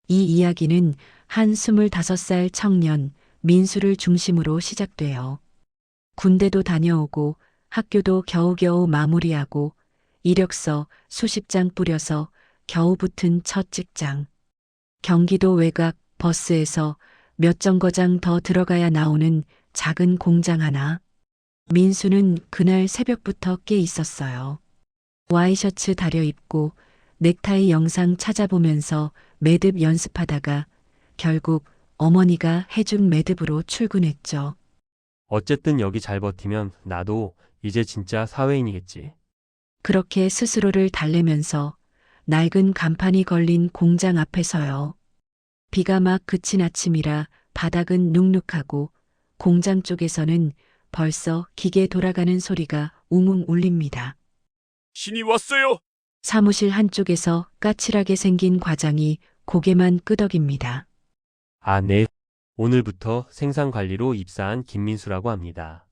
이 이야기는 한 25살 청년 민수를 중심으로 시작돼요. 군대도 다녀오고 학교도 겨우겨우 마무리하고 이력서 수십 장 뿌려서 겨우 붙은 첫 직장. 경기도 외곽 버스에서 몇 정거장 더 들어가야 나오는 작은 공장 하나. 민수는 그날 새벽부터 깨 있었어요. 와이셔츠 다려 입고 넥타이 영상 찾아보면서 매듭 연습하다가 결국 어머니가 해준 매듭으로 출근했죠. 어쨌든 여기 잘 버티면 나도 이제 진짜 사회인이겠지. 그렇게 스스로를 달래면서 낡은 간판이 걸린 공장 앞에 서요. 비가 막 그친 아침이라 바닥은 눅눅하고 공장 쪽에서는 벌써 기계 돌아가는 소리가 웅웅 울립니다. 신이 왔어요. 사무실 한쪽에서 까칠하게 생긴 과장이 고개만 끄덕입니다. 아, 네. 오늘부터 생산관리로 입사한 김민수라고 합니다.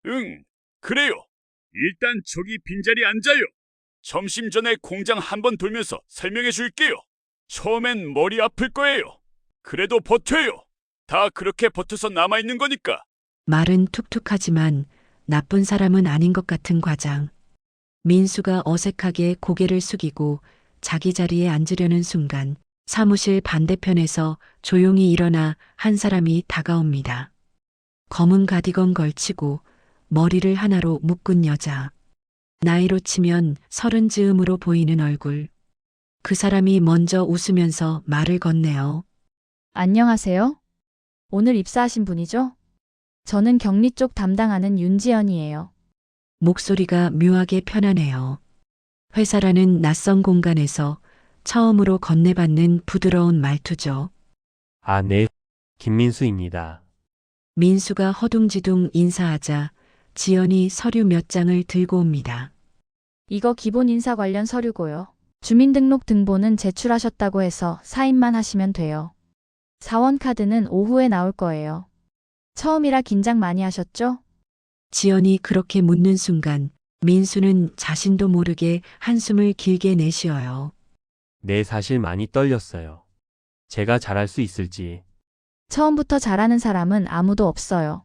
응, 그래요. 일단 저기 빈자리 앉아요. 점심 전에 공장 한번 돌면서 설명해 줄게요. 처음엔 머리 아플 거예요. 그래도 버텨요. 다 그렇게 버텨서 남아있는 거니까. 말은 툭툭하지만 나쁜 사람은 아닌 것 같은 과장. 민수가 어색하게 고개를 숙이고 자기 자리에 앉으려는 순간 사무실 반대편에서 조용히 일어나 한 사람이 다가옵니다. 검은 가디건 걸치고 머리를 하나로 묶은 여자. 나이로 치면 30 즈음으로 보이는 얼굴. 그 사람이 먼저 웃으면서 말을 건네요. 안녕하세요. 오늘 입사하신 분이죠? 저는 격리 쪽 담당하는 윤지연이에요. 목소리가 묘하게 편안해요. 회사라는 낯선 공간에서 처음으로 건네받는 부드러운 말투죠. 아, 네. 김민수입니다. 민수가 허둥지둥 인사하자 지연이 서류 몇 장을 들고 옵니다. 이거 기본 인사 관련 서류고요. 주민등록 등본은 제출하셨다고 해서 사인만 하시면 돼요. 사원카드는 오후에 나올 거예요. 처음이라 긴장 많이 하셨죠? 지연이 그렇게 묻는 순간 민수는 자신도 모르게 한숨을 길게 내쉬어요. 네, 사실 많이 떨렸어요. 제가 잘할 수 있을지. 처음부터 잘하는 사람은 아무도 없어요.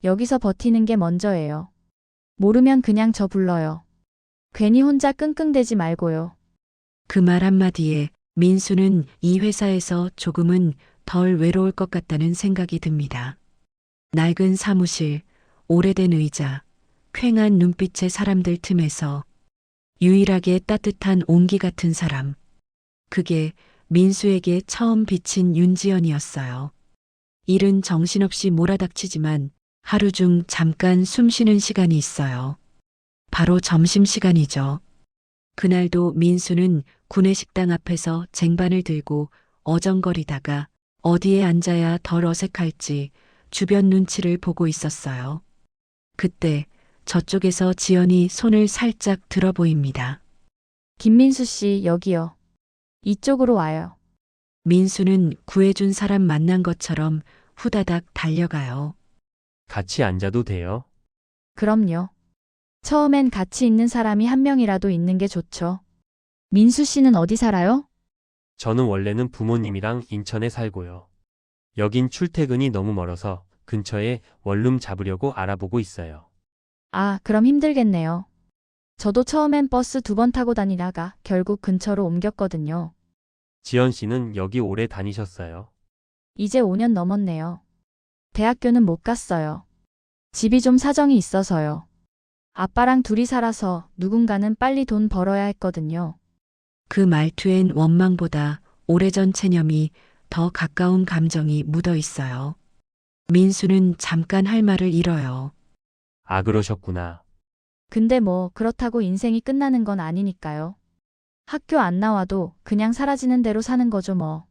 여기서 버티는 게 먼저예요. 모르면 그냥 저 불러요. 괜히 혼자 끙끙대지 말고요. 그 말 한마디에 민수는 이 회사에서 조금은 덜 외로울 것 같다는 생각이 듭니다. 낡은 사무실, 오래된 의자, 퀭한 눈빛의 사람들 틈에서 유일하게 따뜻한 온기 같은 사람. 그게 민수에게 처음 비친 윤지연이었어요. 일은 정신없이 몰아닥치지만 하루 중 잠깐 숨 쉬는 시간이 있어요. 바로 점심시간이죠. 그날도 민수는 구내식당 앞에서 쟁반을 들고 어정거리다가 어디에 앉아야 덜 어색할지 주변 눈치를 보고 있었어요. 그때 저쪽에서 지연이 손을 살짝 들어 보입니다. 김민수 씨, 여기요. 이쪽으로 와요. 민수는 구해준 사람 만난 것처럼 후다닥 달려가요. 같이 앉아도 돼요? 그럼요. 처음엔 같이 있는 사람이 한 명이라도 있는 게 좋죠. 민수 씨는 어디 살아요? 저는 원래는 부모님이랑 인천에 살고요. 여긴 출퇴근이 너무 멀어서 근처에 원룸 잡으려고 알아보고 있어요. 아, 그럼 힘들겠네요. 저도 처음엔 버스 2번 타고 다니다가 결국 근처로 옮겼거든요. 지연 씨는 여기 오래 다니셨어요? 이제 5년 넘었네요. 대학교는 못 갔어요. 집이 좀 사정이 있어서요. 아빠랑 둘이 살아서 누군가는 빨리 돈 벌어야 했거든요. 그 말투엔 원망보다 오래전 체념이 더 가까운 감정이 묻어 있어요. 민수는 잠깐 할 말을 잃어요. 아, 그러셨구나. 근데 뭐 그렇다고 인생이 끝나는 건 아니니까요. 학교 안 나와도 그냥 사라지는 대로 사는 거죠 뭐.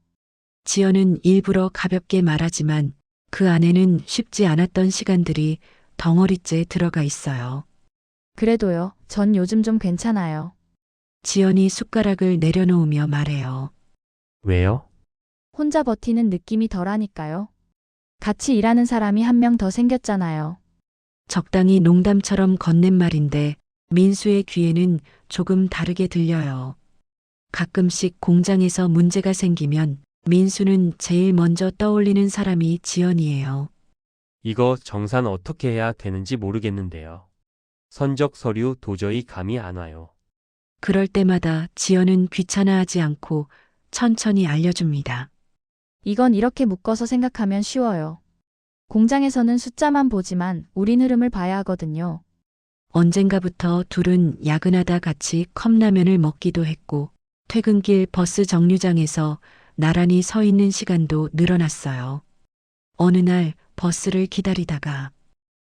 지연은 일부러 가볍게 말하지만 그 안에는 쉽지 않았던 시간들이 덩어리째 들어가 있어요. 그래도요, 전 요즘 좀 괜찮아요. 지연이 숟가락을 내려놓으며 말해요. 왜요? 혼자 버티는 느낌이 덜하니까요. 같이 일하는 사람이 한 명 더 생겼잖아요. 적당히 농담처럼 건넨 말인데 민수의 귀에는 조금 다르게 들려요. 가끔씩 공장에서 문제가 생기면 민수는 제일 먼저 떠올리는 사람이 지연이에요. 이거 정산 어떻게 해야 되는지 모르겠는데요. 선적 서류 도저히 감이 안 와요. 그럴 때마다 지연은 귀찮아하지 않고 천천히 알려줍니다. 이건 이렇게 묶어서 생각하면 쉬워요. 공장에서는 숫자만 보지만 우린 흐름을 봐야 하거든요. 언젠가부터 둘은 야근하다 같이 컵라면을 먹기도 했고 퇴근길 버스 정류장에서 나란히 서 있는 시간도 늘어났어요. 어느 날 버스를 기다리다가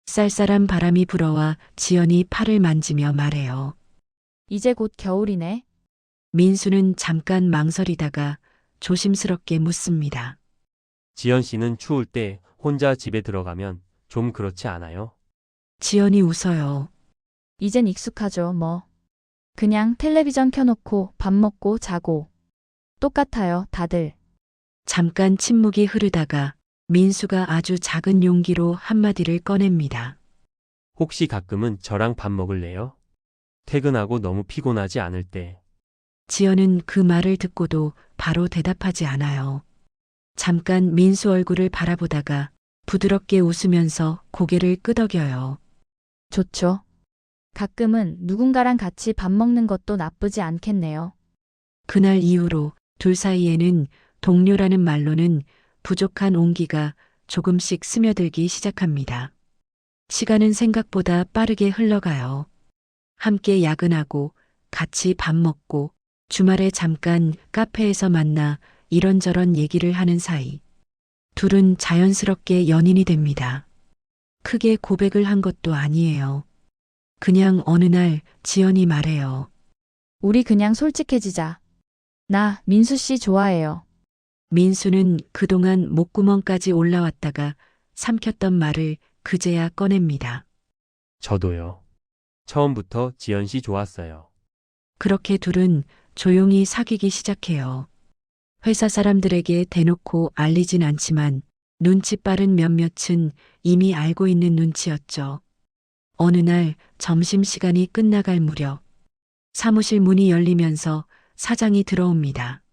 쌀쌀한 바람이 불어와 지연이 팔을 만지며 말해요. 이제 곧 겨울이네. 민수는 잠깐 망설이다가 조심스럽게 묻습니다. 지연 씨는 추울 때 혼자 집에 들어가면 좀 그렇지 않아요? 지연이 웃어요. 이젠 익숙하죠, 뭐. 그냥 텔레비전 켜놓고 밥 먹고 자고. 똑같아요, 다들. 잠깐 침묵이 흐르다가 민수가 아주 작은 용기로 한마디를 꺼냅니다. 혹시 가끔은 저랑 밥 먹을래요? 퇴근하고 너무 피곤하지 않을 때. 지연은 그 말을 듣고도 바로 대답하지 않아요. 잠깐 민수 얼굴을 바라보다가 부드럽게 웃으면서 고개를 끄덕여요. 좋죠. 가끔은 누군가랑 같이 밥 먹는 것도 나쁘지 않겠네요. 그날 이후로 둘 사이에는 동료라는 말로는 부족한 온기가 조금씩 스며들기 시작합니다. 시간은 생각보다 빠르게 흘러가요. 함께 야근하고 같이 밥 먹고 주말에 잠깐 카페에서 만나 이런저런 얘기를 하는 사이 둘은 자연스럽게 연인이 됩니다. 크게 고백을 한 것도 아니에요. 그냥 어느 날 지연이 말해요. 우리 그냥 솔직해지자. 나 민수 씨 좋아해요. 민수는 그동안 목구멍까지 올라왔다가 삼켰던 말을 그제야 꺼냅니다. 저도요. 처음부터 지연 씨 좋았어요. 그렇게 둘은 조용히 사귀기 시작해요. 회사 사람들에게 대놓고 알리진 않지만 눈치 빠른 몇몇은 이미 알고 있는 눈치였죠. 어느 날 점심시간이 끝나갈 무렵 사무실 문이 열리면서 사장이 들어옵니다.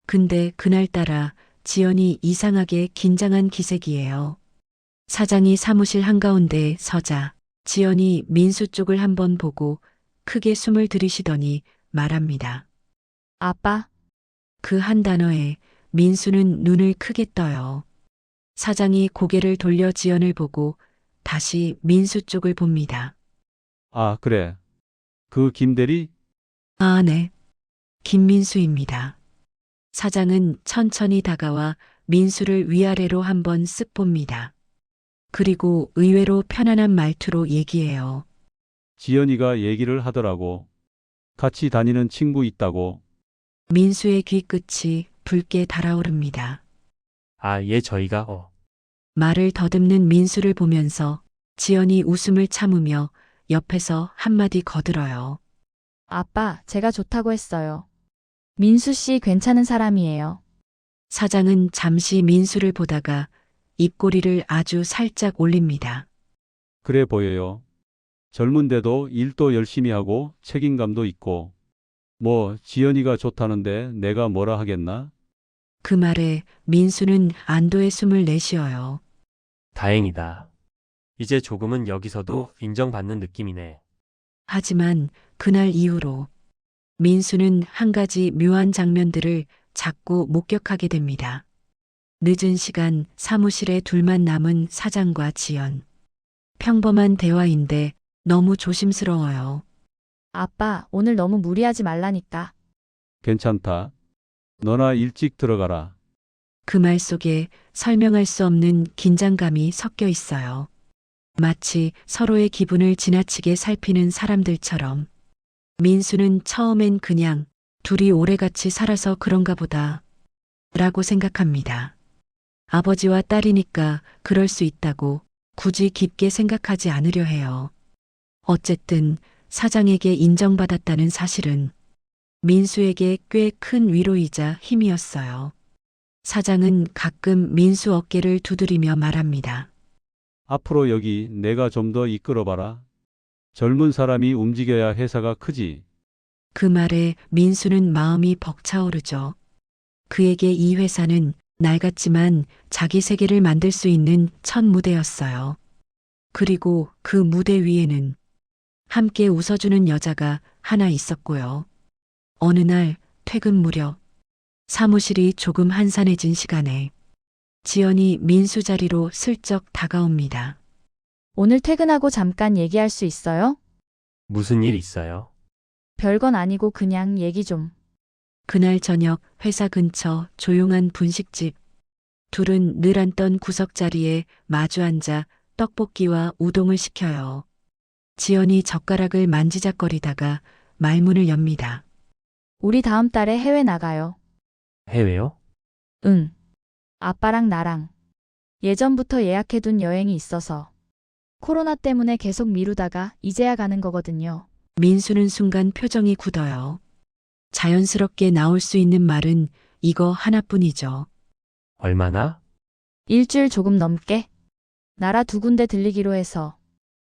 근데 그날따라 지연이 이상하게 긴장한 기색이에요. 사장이 사무실 한가운데 서자 지연이 민수 쪽을 한번 보고 크게 숨을 들이쉬더니 말합니다. 아빠, 그 한 단어에 민수는 눈을 크게 떠요. 사장이 고개를 돌려 지연을 보고 다시 민수 쪽을 봅니다. 아, 그래. 그 김대리? 아, 네. 김민수입니다. 사장은 천천히 다가와 민수를 위아래로 한번 쓱 봅니다. 그리고 의외로 편안한 말투로 얘기해요. 지연이가 얘기를 하더라고. 같이 다니는 친구 있다고. 민수의 귀끝이 붉게 달아오릅니다. 아, 예, 저희가 말을 더듬는 민수를 보면서 지연이 웃음을 참으며 옆에서 한마디 거들어요. 아빠, 제가 좋다고 했어요. 민수 씨 괜찮은 사람이에요. 사장은 잠시 민수를 보다가 입꼬리를 아주 살짝 올립니다. 그래 보여요. 젊은데도 일도 열심히 하고 책임감도 있고. 뭐 지연이가 좋다는데 내가 뭐라 하겠나? 그 말에 민수는 안도의 숨을 내쉬어요. 다행이다. 이제 조금은 여기서도 인정받는 느낌이네. 하지만 그날 이후로 민수는 한 가지 묘한 장면들을 자꾸 목격하게 됩니다. 늦은 시간 사무실에 둘만 남은 사장과 지연. 평범한 대화인데 너무 조심스러워요. 아빠, 오늘 너무 무리하지 말라니까. 괜찮다. 너나 일찍 들어가라. 그 말 속에 설명할 수 없는 긴장감이 섞여 있어요. 마치 서로의 기분을 지나치게 살피는 사람들처럼. 민수는 처음엔 그냥 둘이 오래같이 살아서 그런가 보다 라고 생각합니다. 아버지와 딸이니까 그럴 수 있다고 굳이 깊게 생각하지 않으려 해요. 어쨌든 사장에게 인정받았다는 사실은 민수에게 꽤 큰 위로이자 힘이었어요. 사장은 가끔 민수 어깨를 두드리며 말합니다. 앞으로 여기 내가 좀 더 이끌어봐라. 젊은 사람이 움직여야 회사가 크지. 그 말에 민수는 마음이 벅차오르죠. 그에게 이 회사는 낡았지만 자기 세계를 만들 수 있는 첫 무대였어요. 그리고 그 무대 위에는 함께 웃어주는 여자가 하나 있었고요. 어느 날 퇴근 무렵 사무실이 조금 한산해진 시간에 지연이 민수 자리로 슬쩍 다가옵니다. 오늘 퇴근하고 잠깐 얘기할 수 있어요? 무슨 일 있어요? 별건 아니고 그냥 얘기 좀. 그날 저녁 회사 근처 조용한 분식집. 둘은 늘 앉던 구석자리에 마주 앉아 떡볶이와 우동을 시켜요. 지연이 젓가락을 만지작거리다가 말문을 엽니다. 우리 다음 달에 해외 나가요. 해외요? 응. 아빠랑 나랑. 예전부터 예약해둔 여행이 있어서. 코로나 때문에 계속 미루다가 이제야 가는 거거든요. 민수는 순간 표정이 굳어요. 자연스럽게 나올 수 있는 말은 이거 하나뿐이죠. 얼마나? 일주일 조금 넘게. 나라 두 군데 들리기로 해서.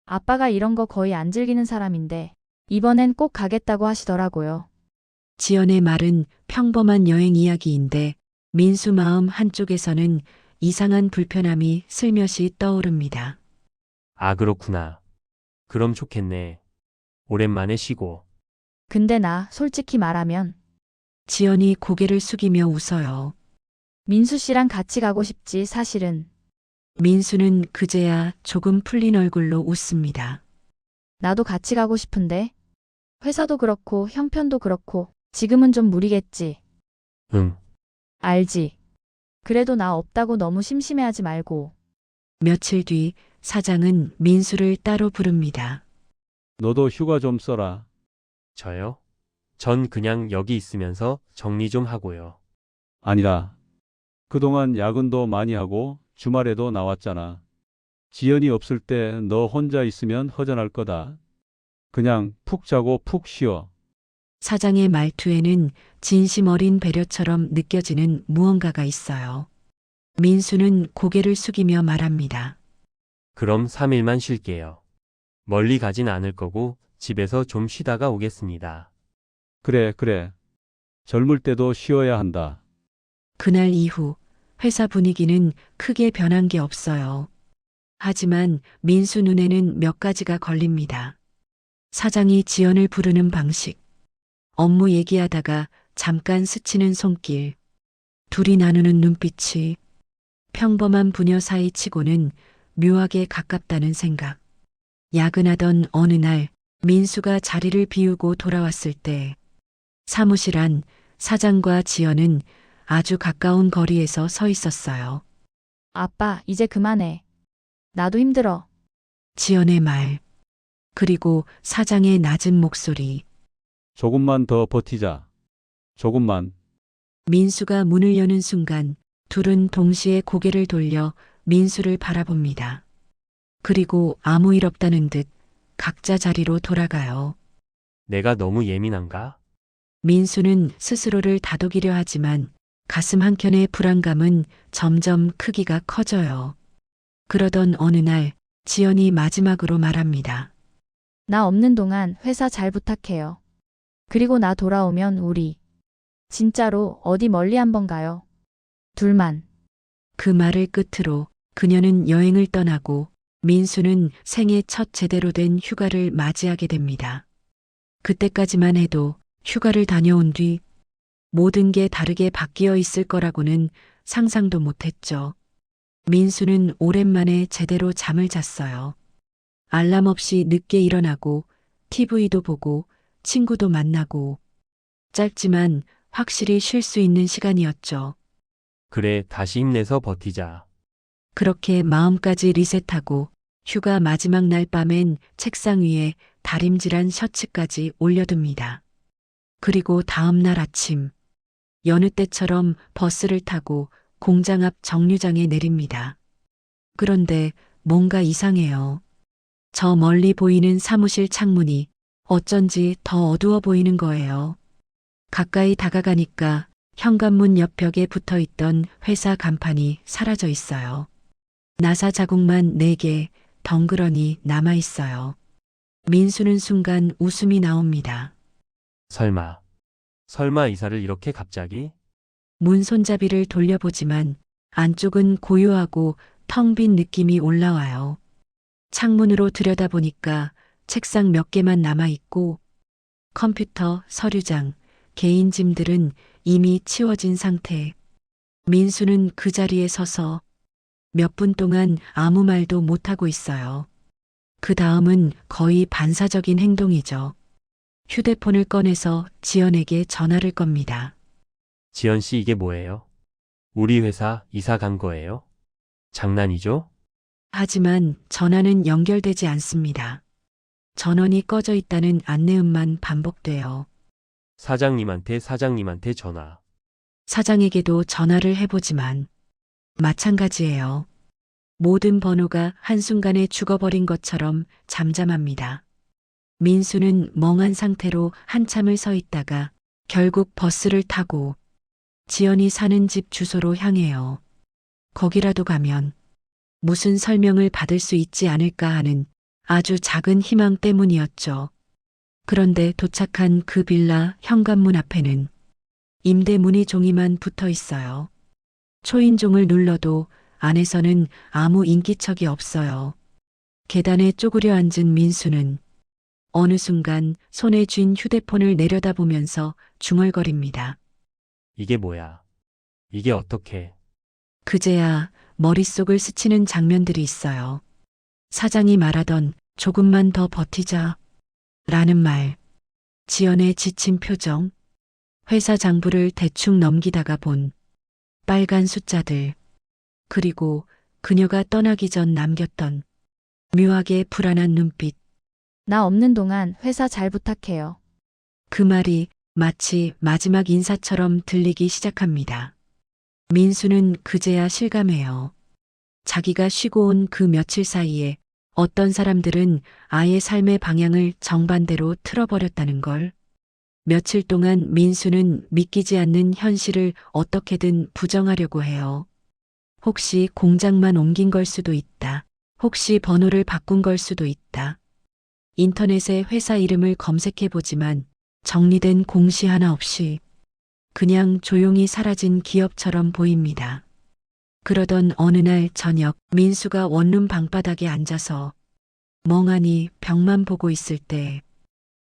아빠가 이런 거 거의 안 즐기는 사람인데 이번엔 꼭 가겠다고 하시더라고요. 지연의 말은 평범한 여행 이야기인데 민수 마음 한쪽에서는 이상한 불편함이 슬며시 떠오릅니다. 아, 그렇구나. 그럼 좋겠네. 오랜만에 쉬고. 근데 나 솔직히 말하면 지연이 고개를 숙이며 웃어요. 민수 씨랑 같이 가고 싶지 사실은. 민수는 그제야 조금 풀린 얼굴로 웃습니다. 나도 같이 가고 싶은데. 회사도 그렇고 형편도 그렇고 지금은 좀 무리겠지. 응. 알지. 그래도 나 없다고 너무 심심해하지 말고. 며칠 뒤 사장은 민수를 따로 부릅니다. 너도 휴가 좀 써라. 저요? 전 그냥 여기 있으면서 정리 좀 하고요. 아니라. 그동안 야근도 많이 하고 주말에도 나왔잖아. 지연이 없을 때 너 혼자 있으면 허전할 거다. 그냥 푹 자고 푹 쉬어. 사장의 말투에는 진심 어린 배려처럼 느껴지는 무언가가 있어요. 민수는 고개를 숙이며 말합니다. 그럼 3일만 쉴게요. 멀리 가진 않을 거고 집에서 좀 쉬다가 오겠습니다. 그래, 그래. 젊을 때도 쉬어야 한다. 그날 이후 회사 분위기는 크게 변한 게 없어요. 하지만 민수 눈에는 몇 가지가 걸립니다. 사장이 지연을 부르는 방식, 업무 얘기하다가 잠깐 스치는 손길, 둘이 나누는 눈빛이 평범한 부녀 사이 치고는 묘하게 가깝다는 생각. 야근하던 어느 날 민수가 자리를 비우고 돌아왔을 때 사무실 안 사장과 지연은 아주 가까운 거리에서 서 있었어요. 아빠, 이제 그만해. 나도 힘들어. 지연의 말, 그리고 사장의 낮은 목소리. 조금만 더 버티자. 조금만. 민수가 문을 여는 순간 둘은 동시에 고개를 돌려 민수를 바라봅니다. 그리고 아무 일 없다는 듯 각자 자리로 돌아가요. 내가 너무 예민한가? 민수는 스스로를 다독이려 하지만 가슴 한켠의 불안감은 점점 크기가 커져요. 그러던 어느 날 지연이 마지막으로 말합니다. 나 없는 동안 회사 잘 부탁해요. 그리고 나 돌아오면 우리 진짜로 어디 멀리 한번 가요. 둘만. 그 말을 끝으로 그녀는 여행을 떠나고 민수는 생애 첫 제대로 된 휴가를 맞이하게 됩니다. 그때까지만 해도 휴가를 다녀온 뒤 모든 게 다르게 바뀌어 있을 거라고는 상상도 못했죠. 민수는 오랜만에 제대로 잠을 잤어요. 알람 없이 늦게 일어나고 TV도 보고 친구도 만나고 짧지만 확실히 쉴 수 있는 시간이었죠. 그래, 다시 힘내서 버티자. 그렇게 마음까지 리셋하고 휴가 마지막 날 밤엔 책상 위에 다림질한 셔츠까지 올려둡니다. 그리고 다음 날 아침 여느 때처럼 버스를 타고 공장 앞 정류장에 내립니다. 그런데 뭔가 이상해요. 저 멀리 보이는 사무실 창문이 어쩐지 더 어두워 보이는 거예요. 가까이 다가가니까 현관문 옆 벽에 붙어 있던 회사 간판이 사라져 있어요. 나사 자국만 4개 덩그러니 남아 있어요. 민수는 순간 웃음이 나옵니다. 설마 이사를 이렇게 갑자기? 문 손잡이를 돌려보지만 안쪽은 고요하고 텅 빈 느낌이 올라와요. 창문으로 들여다보니까 책상 몇 개만 남아있고 컴퓨터, 서류장, 개인 짐들은 이미 치워진 상태. 민수는 그 자리에 서서 몇 분 동안 아무 말도 못하고 있어요. 그 다음은 거의 반사적인 행동이죠. 휴대폰을 꺼내서 지연에게 전화를 겁니다. 지연 씨 이게 뭐예요? 우리 회사 이사 간 거예요? 장난이죠? 하지만 전화는 연결되지 않습니다. 전원이 꺼져 있다는 안내음만 반복돼요. 사장님한테 전화. 사장에게도 전화를 해보지만 마찬가지예요. 모든 번호가 한순간에 죽어버린 것처럼 잠잠합니다. 민수는 멍한 상태로 한참을 서 있다가 결국 버스를 타고 지연이 사는 집 주소로 향해요. 거기라도 가면 무슨 설명을 받을 수 있지 않을까 하는 아주 작은 희망 때문이었죠. 그런데 도착한 그 빌라 현관문 앞에는 임대문의 종이만 붙어 있어요. 초인종을 눌러도 안에서는 아무 인기척이 없어요. 계단에 쪼그려 앉은 민수는 어느 순간 손에 쥔 휴대폰을 내려다보면서 중얼거립니다. 이게 뭐야? 이게 어떻게? 그제야 머릿속을 스치는 장면들이 있어요. 사장이 말하던 조금만 더 버티자 라는 말, 지연의 지친 표정, 회사 장부를 대충 넘기다가 본 빨간 숫자들, 그리고 그녀가 떠나기 전 남겼던 묘하게 불안한 눈빛. 나 없는 동안 회사 잘 부탁해요. 그 말이 마치 마지막 인사처럼 들리기 시작합니다. 민수는 그제야 실감해요. 자기가 쉬고 온 그 며칠 사이에 어떤 사람들은 아예 삶의 방향을 정반대로 틀어버렸다는 걸. 며칠 동안 민수는 믿기지 않는 현실을 어떻게든 부정하려고 해요. 혹시 공장만 옮긴 걸 수도 있다. 혹시 번호를 바꾼 걸 수도 있다. 인터넷에 회사 이름을 검색해보지만 정리된 공시 하나 없이 그냥 조용히 사라진 기업처럼 보입니다. 그러던 어느 날 저녁 민수가 원룸 방바닥에 앉아서 멍하니 벽만 보고 있을 때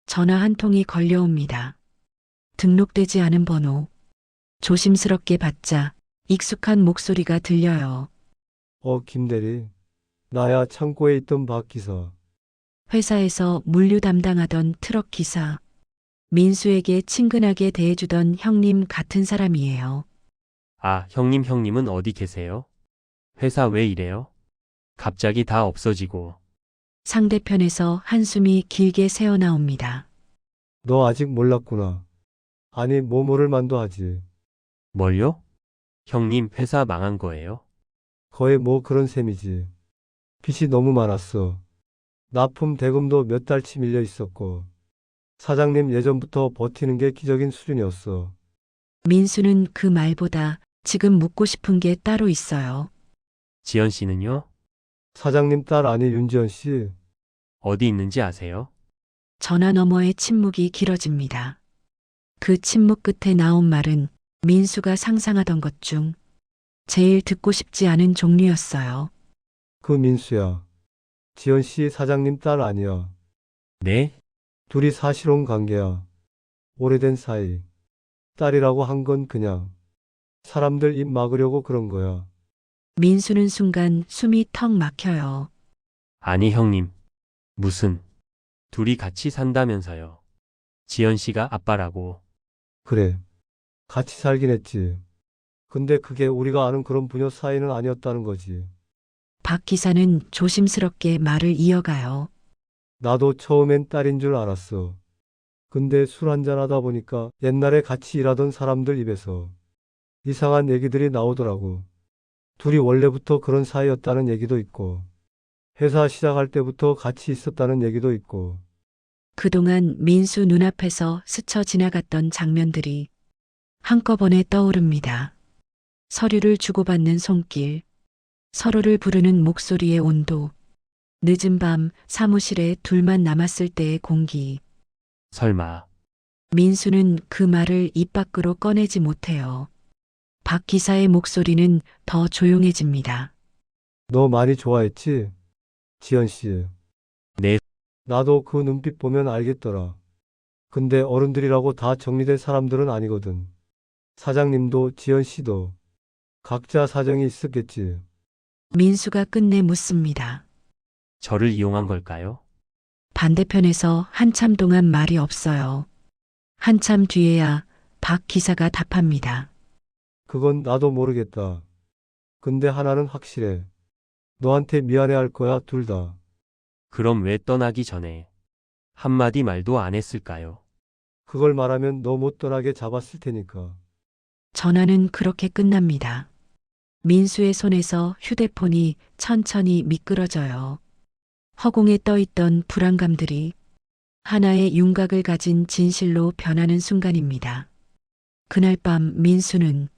전화 한 통이 걸려옵니다. 등록되지 않은 번호. 조심스럽게 받자 익숙한 목소리가 들려요. 김대리. 나야 창고에 있던 박 기사. 회사에서 물류 담당하던 트럭 기사. 민수에게 친근하게 대해주던 형님 같은 사람이에요. 아, 형님은 어디 계세요? 회사 왜 이래요? 갑자기 다 없어지고. 상대편에서 한숨이 길게 새어나옵니다. 너 아직 몰랐구나. 아니, 뭐 모를 만도 하지. 뭘요? 형님 회사 망한 거예요? 거의 뭐 그런 셈이지. 빚이 너무 많았어. 납품 대금도 몇 달치 밀려 있었고. 사장님 예전부터 버티는 게 기적인 수준이었어. 민수는 그 말보다 지금 묻고 싶은 게 따로 있어요. 지연 씨는요? 사장님 딸 아니 윤지연 씨. 어디 있는지 아세요? 전화 너머의 침묵이 길어집니다. 그 침묵 끝에 나온 말은 민수가 상상하던 것 중 제일 듣고 싶지 않은 종류였어요. 그 민수야. 지연 씨 사장님 딸 아니야. 네? 둘이 사실혼 관계야. 오래된 사이. 딸이라고 한 건 그냥 사람들 입 막으려고 그런 거야. 민수는 순간 숨이 턱 막혀요. 아니 형님. 무슨. 둘이 같이 산다면서요. 지연 씨가 아빠라고. 그래. 같이 살긴 했지. 근데 그게 우리가 아는 그런 부녀 사이는 아니었다는 거지. 박 기사는 조심스럽게 말을 이어가요. 나도 처음엔 딸인 줄 알았어. 근데 술 한잔 하다 보니까 옛날에 같이 일하던 사람들 입에서 이상한 얘기들이 나오더라고. 둘이 원래부터 그런 사이였다는 얘기도 있고, 회사 시작할 때부터 같이 있었다는 얘기도 있고. 그동안 민수 눈앞에서 스쳐 지나갔던 장면들이 한꺼번에 떠오릅니다. 서류를 주고받는 손길, 서로를 부르는 목소리의 온도, 늦은 밤 사무실에 둘만 남았을 때의 공기. 설마. 민수는 그 말을 입 밖으로 꺼내지 못해요. 박 기사의 목소리는 더 조용해집니다. 너 많이 좋아했지? 지연 씨. 네. 나도 그 눈빛 보면 알겠더라. 근데 어른들이라고 다 정리된 사람들은 아니거든. 사장님도 지연 씨도 각자 사정이 있었겠지. 민수가 끝내 묻습니다. 저를 이용한 걸까요? 반대편에서 한참 동안 말이 없어요. 한참 뒤에야 박 기사가 답합니다. 그건 나도 모르겠다. 근데 하나는 확실해. 너한테 미안해할 거야, 둘 다. 그럼 왜 떠나기 전에 한마디 말도 안 했을까요? 그걸 말하면 너 못 떠나게 잡았을 테니까. 전화는 그렇게 끝납니다. 민수의 손에서 휴대폰이 천천히 미끄러져요. 허공에 떠있던 불안감들이 하나의 윤곽을 가진 진실로 변하는 순간입니다. 그날 밤 민수는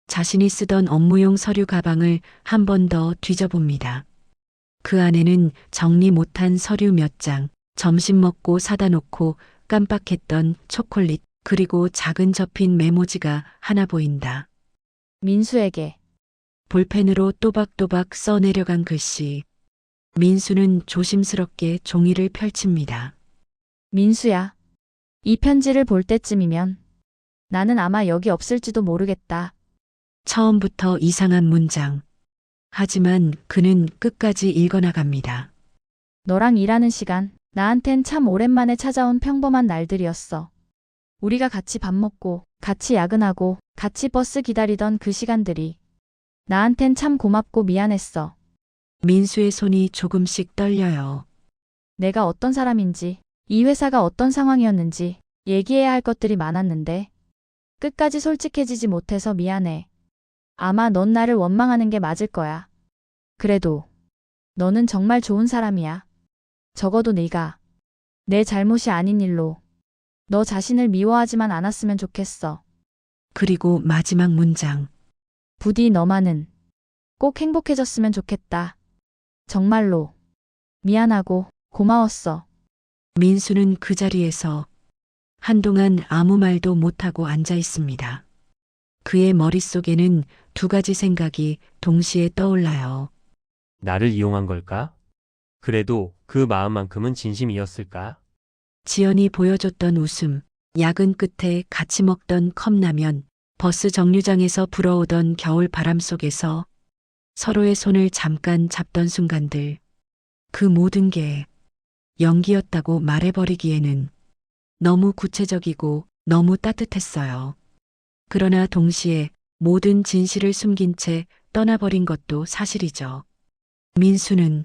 자신이 쓰던 업무용 서류 가방을 한 번 더 뒤져봅니다. 그 안에는 정리 못한 서류 몇 장, 점심 먹고 사다 놓고 깜빡했던 초콜릿, 그리고 작은 접힌 메모지가 하나 보인다. 민수에게. 볼펜으로 또박또박 써내려간 글씨. 민수는 조심스럽게 종이를 펼칩니다. 민수야. 이 편지를 볼 때쯤이면 나는 아마 여기 없을지도 모르겠다. 처음부터 이상한 문장. 하지만 그는 끝까지 읽어나갑니다. 너랑 일하는 시간, 나한텐 참 오랜만에 찾아온 평범한 날들이었어. 우리가 같이 밥 먹고, 같이 야근하고, 같이 버스 기다리던 그 시간들이 나한텐 참 고맙고 미안했어. 민수의 손이 조금씩 떨려요. 내가 어떤 사람인지, 이 회사가 어떤 상황이었는지 얘기해야 할 것들이 많았는데 끝까지 솔직해지지 못해서 미안해. 아마 넌 나를 원망하는 게 맞을 거야. 그래도 너는 정말 좋은 사람이야. 적어도 네가 내 잘못이 아닌 일로 너 자신을 미워하지만 않았으면 좋겠어. 그리고 마지막 문장. 부디 너만은 꼭 행복해졌으면 좋겠다. 정말로 미안하고 고마웠어. 민수는 그 자리에서 한동안 아무 말도 못하고 앉아 있습니다. 그의 머릿속에는 두 가지 생각이 동시에 떠올라요. 나를 이용한 걸까? 그래도 그 마음만큼은 진심이었을까? 지연이 보여줬던 웃음, 야근 끝에 같이 먹던 컵라면, 버스 정류장에서 불어오던 겨울 바람 속에서 서로의 손을 잠깐 잡던 순간들. 그 모든 게 연기였다고 말해버리기에는 너무 구체적이고 너무 따뜻했어요. 그러나 동시에 모든 진실을 숨긴 채 떠나버린 것도 사실이죠. 민수는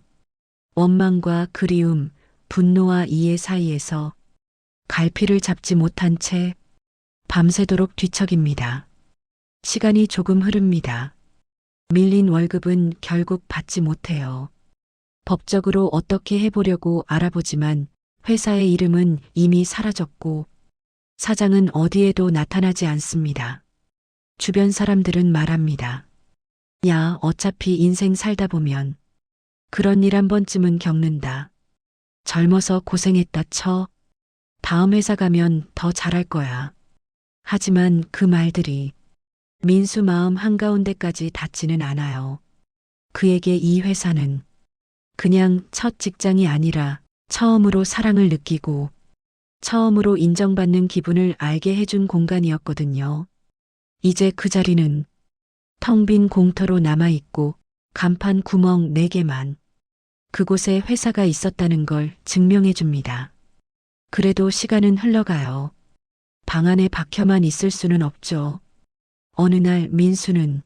원망과 그리움, 분노와 이해 사이에서 갈피를 잡지 못한 채 밤새도록 뒤척입니다. 시간이 조금 흐릅니다. 밀린 월급은 결국 받지 못해요. 법적으로 어떻게 해보려고 알아보지만 회사의 이름은 이미 사라졌고 사장은 어디에도 나타나지 않습니다. 주변 사람들은 말합니다. 야, 어차피 인생 살다 보면 그런 일 한 번쯤은 겪는다. 젊어서 고생했다 쳐. 다음 회사 가면 더 잘할 거야. 하지만 그 말들이 민수 마음 한가운데까지 닿지는 않아요. 그에게 이 회사는 그냥 첫 직장이 아니라 처음으로 사랑을 느끼고 처음으로 인정받는 기분을 알게 해준 공간이었거든요. 이제 그 자리는 텅 빈 공터로 남아있고 간판 구멍 4개만. 그곳에 회사가 있었다는 걸 증명해 줍니다. 그래도 시간은 흘러가요. 방 안에 박혀만 있을 수는 없죠. 어느 날 민수는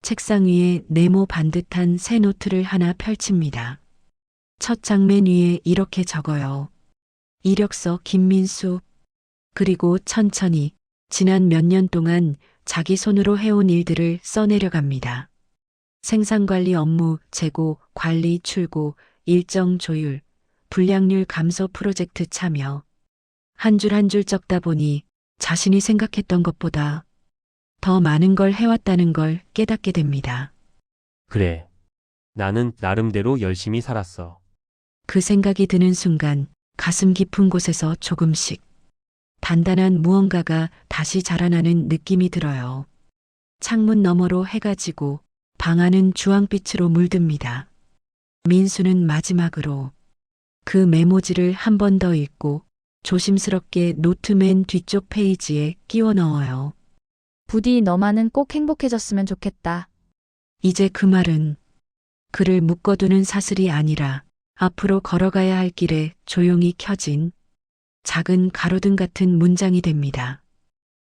책상 위에 네모 반듯한 새 노트를 하나 펼칩니다. 첫 장면 위에 이렇게 적어요. 이력서 김민수. 그리고 천천히 지난 몇 년 동안 자기 손으로 해온 일들을 써내려갑니다. 생산관리 업무, 재고, 관리, 출고, 일정 조율, 불량률 감소 프로젝트 참여. 한 줄 한 줄 적다 보니 자신이 생각했던 것보다 더 많은 걸 해왔다는 걸 깨닫게 됩니다. 그래. 나는 나름대로 열심히 살았어. 그 생각이 드는 순간 가슴 깊은 곳에서 조금씩 단단한 무언가가 다시 자라나는 느낌이 들어요. 창문 너머로 해가 지고 방 안은 주황빛으로 물듭니다. 민수는 마지막으로 그 메모지를 한 번 더 읽고 조심스럽게 노트 맨 뒤쪽 페이지에 끼워 넣어요. 부디 너만은 꼭 행복해졌으면 좋겠다. 이제 그 말은 그를 묶어두는 사슬이 아니라 앞으로 걸어가야 할 길에 조용히 켜진 작은 가로등 같은 문장이 됩니다.